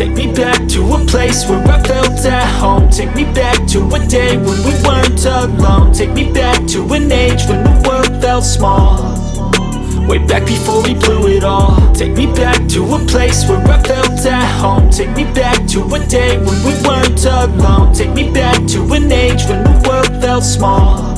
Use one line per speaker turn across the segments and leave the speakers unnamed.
Take me back to a place where I felt at home. Take me back to a day when we weren't alone. Take me back to an age when the world felt small, way back before we blew it all. Take me back to a place where I felt at home. Take me back to a day when we weren't alone. Take me back to an age when the world felt small,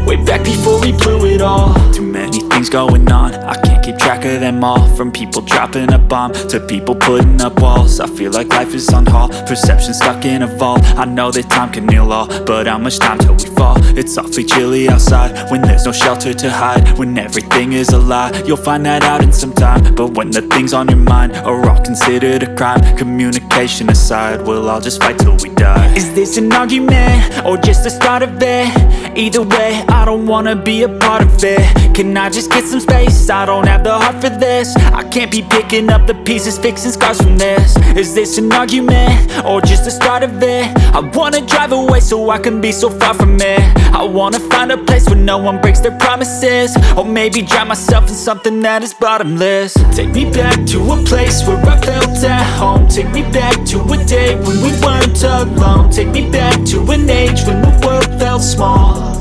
way back before we blew it all. Too many things going on, I can't keep track of them all. From people dropping a bomb to people putting up walls. I feel like life is on hold, perception stuck in a vault. I know that time can heal all, but how much time till we fall? It's awfully chilly outside when there's no shelter to hide. When everything is a lie, you'll find that out in some time. But when the things on your mind are all considered a crime, communication aside, we'll all just fight till we die. Is this an argument or just the start of it? Either way, I don't wanna be a part of it. Can I just get some space? I don't have the heart for this. I can't be picking up the pieces, fixing scars from this. Is this an argument or just the start of it? I wanna drive away so I can be so far from it. I wanna find a place where no one breaks their promises, or maybe drown myself in something that is bottomless. Take me back to a place where I felt at home. Take me back to a day when we weren't alone. Take me back to an age when the world felt small,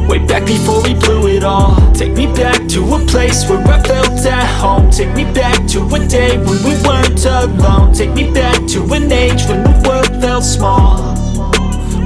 way back before we blew it all. Take me back to a place where I felt at home. Take me back to a day when we weren't alone. Take me back to an age when the world felt small,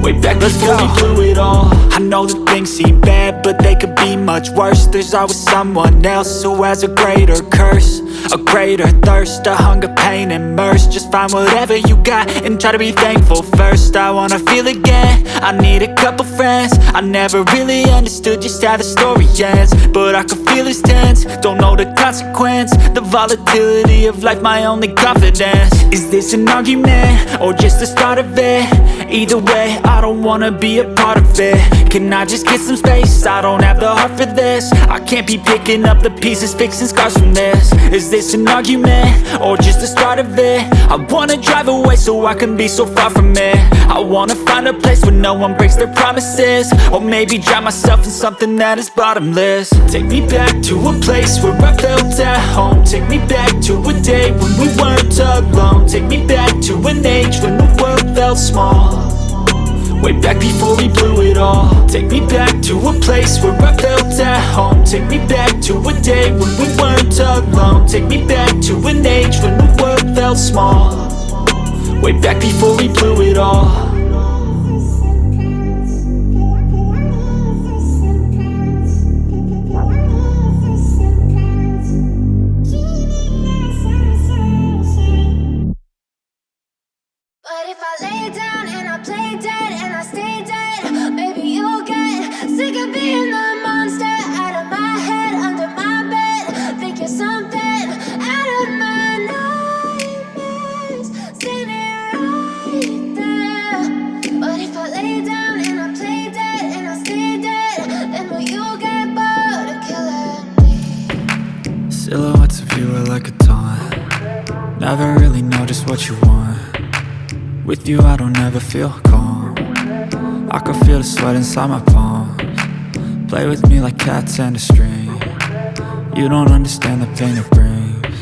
way back before we blew it all. I know that things seem bad, but they could be much worse. There's always someone else who has a greater curse, a greater thirst, a hunger, pain, and mercy. Just find whatever you got and try to be thankful first. I wanna feel again, I need a couple friends. I never really understood just how the story ends, but I can feel it's tense, don't know the consequence. The volatility of life, my only confidence. Is this an argument or just the start of it? Either way, I don't wanna be a part of it. Can I just get some space? I don't have the heart for this. I can't be picking up the pieces, fixing scars from this. Is this an argument or just the start of it? I wanna drive away so I can be so far from it. I wanna find a place where no one breaks their promises, or maybe drown myself in something that is bottomless. Take me back to a place where I felt at home. Take me back to a day when we weren't alone. Take me back to an age when the world felt small, way back before we blew it all. Take me back to a place where I felt at home. Take me back to a day when we weren't alone. Take me back to an age when the world felt small, way back before we blew it all. Silhouettes of you are like a taunt. Never really know just what you want. With you I don't ever feel calm. I can feel the sweat inside my palms. Play with me like cats and a string. You don't understand the pain it brings.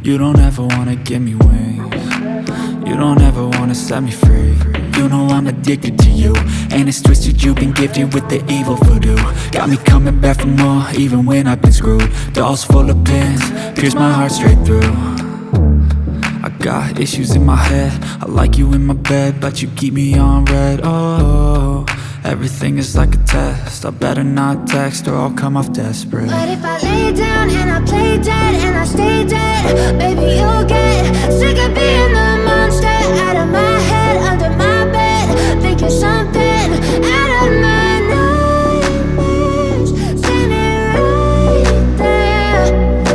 You don't ever wanna give me wings. You don't ever wanna set me free. You know I'm addicted to you, and it's twisted, you've been gifted with the evil voodoo. Got me coming back for more, even when I've been screwed. Dolls full of pins, pierce my heart straight through. I got issues in my head, I like you in my bed, but you keep me on red. Oh, everything is like a test, I better not text or I'll come off desperate.
But if I lay down and I play dead and I stay dead, baby you'll get sick of being the monster out of my head, under my bed, thinking something out of my nightmares, standing right there.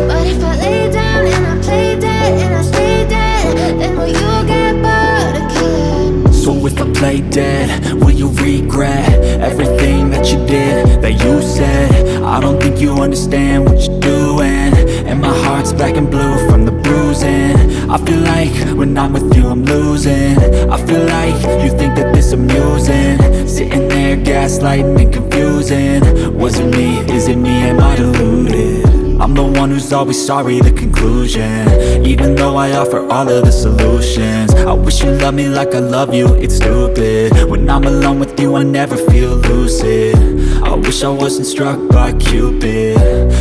But if I lay down and I play dead and I stay dead, then will you get bored of killing?
So if I play dead, will you regret everything that you did, that you said? I don't think you understand what you're doing, and my heart's black and blue from the bruising. I feel like when I'm with you I'm losing. I feel like you think that this amusing, sitting there gaslighting and confusing. Was it me? Is it me? Am I deluded? I I'm the one who's always sorry, the conclusion. Even though I offer all of the solutions, I wish you loved me like I love you, it's stupid. When I'm alone with you I never feel lucid. I wish I wasn't struck by Cupid.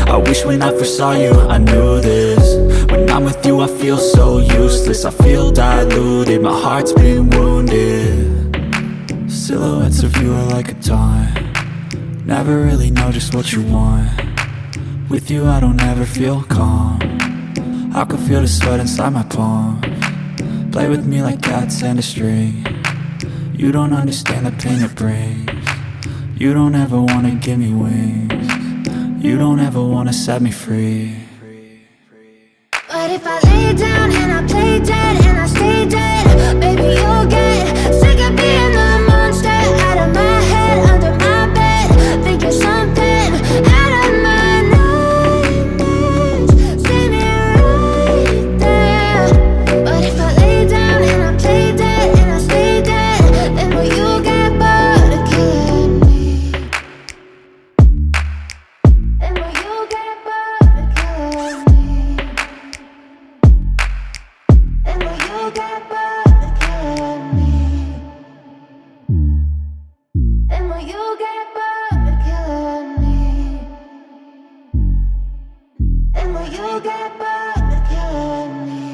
I wish when I first saw you I knew this. When I'm with you I feel so useless, I feel diluted, my heart's been wounded. Silhouettes of you are like a taunt, never really know just what you want. With you I don't ever feel calm, I can feel the sweat inside my palm. Play with me like cats and a string. You don't understand the pain it brings. You don't ever wanna give me wings. You don't ever wanna set me free.
But if I lay down and I play dead and I stay dead, baby you'll get sick of being the monster out of my head, under my bed, thinking something out of my nightmares. See me right there. But if I lay down and I play dead and I stay dead, then will you get bored of killing me? Then will you get bored of killing me? Then will you get bored of killing me? Then will you get bored of killing me? Then will you get bored of killing me?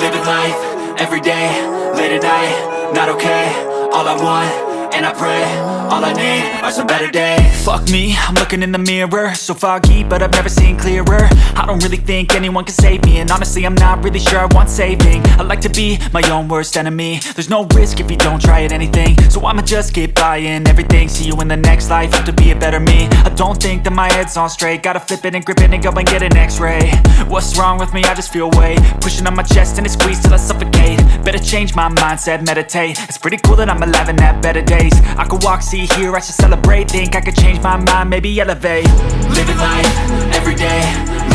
Living life, everyday, late at night, not okay. All I want, and I pray, all I need are some better days. Fuck me, I'm looking in the mirror, so foggy, but I've never seen clearer. I don't really think anyone can save me, and honestly I'm not really sure I want saving. I like to be my own worst enemy. There's no risk if you don't try at anything, so I'ma just keep buying everything. See you in the next life, have to be a better me. I don't think that my head's on straight, gotta flip it and grip it and go and get an x-ray. What's wrong with me? I just feel weight pushing on my chest and it squeezes till I suffocate. Better change my mindset, meditate. It's pretty cool that I'm alive and have better days. I could walk, see, hear, I should celebrate. Think I could change my mind, maybe elevate. Living life, everyday,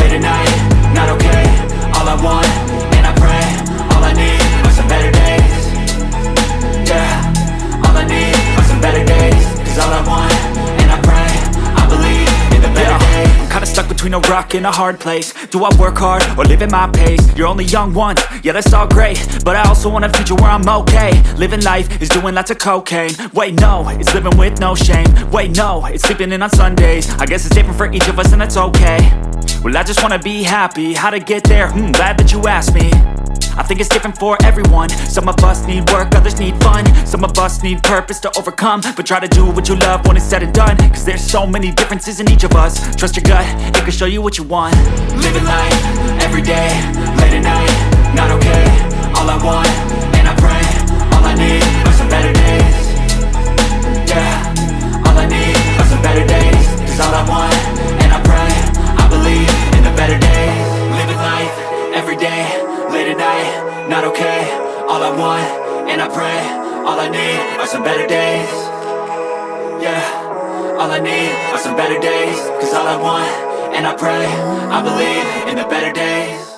late at night, not okay. All I want, and I pray, all I need are some better days. Yeah, all I need are some better days. Cause all I want, and I pray, I believe in the better days. I'm kinda stuck between a rock and a hard place. Do I work hard or live at my pace? You're only young once, yeah that's all great, but I also want a future where I'm okay. Living life is doing lots of cocaine. Wait no, it's living with no shame. Wait no, it's sleeping in on Sundays. I guess it's different for each of us and that's okay. Well I just wanna be happy, how to get there? Glad that you asked me. I think it's different for everyone. Some of us need work, others need fun. Some of us need purpose to overcome. But try to do what you love when it's said and done, cause there's so many differences in each of us. Trust your gut, it can show you what you want. Living life, everyday, late at night, not okay. All I want, and I pray, all I need are some better days. Yeah, all I need are some better days. Cause all I want, and I pray, I believe in the better days. Living life, everyday, late at night, not okay. All I want, and I pray, all I need are some better days. Yeah, all I need are some better days. Cause all I want, and I pray, I believe in the better days.